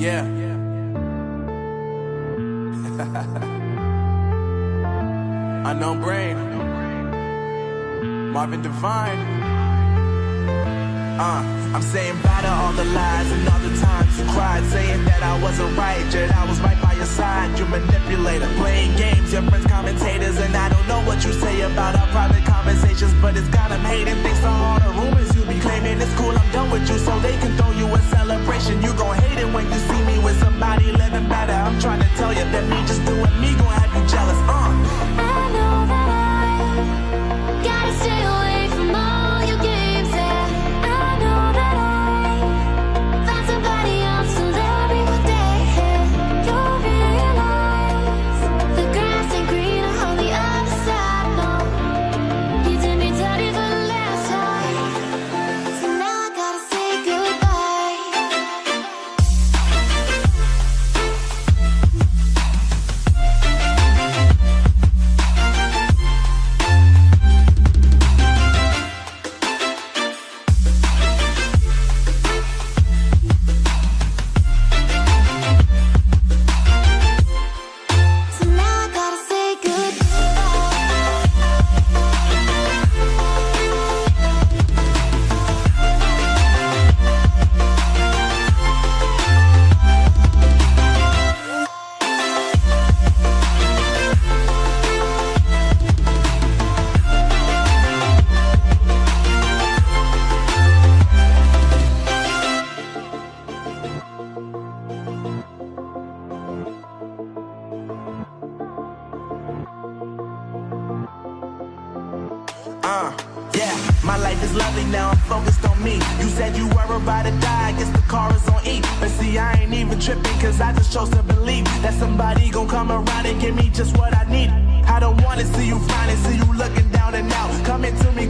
Yeah. Unknown Brain. Marvin Divine. I'm saying bye to all the lies and all the times you cried, saying that I wasn't right, yet I was right by your side. You manipulator, playing games, your friends commentators, and I don't know what you say about our private conversations, but it's got them hating. Thanks to all the rumors you be claiming. It's cool, I'm done with you, so they can throw you a celebration. You gon' hate it when you see me with somebody living better. I'm trying to tell you that me just doing me gon' have you jealous. I know that I gotta stay away from all your games, yeah. I know that I found somebody else to love me one day, yeah. You'll realize the grass ain't greener on the other side, no. You did me dirty for the last time, so now I gotta say goodbye. So now I gotta say Yeah, my life is lovely now, I'm focused on me. You said you were about to die, I guess the car is on E. But see, I ain't even tripping, cause I just chose to believe that somebody gon' come around and give me just what I need. I don't wanna see you frowning, see you looking down and out, coming to me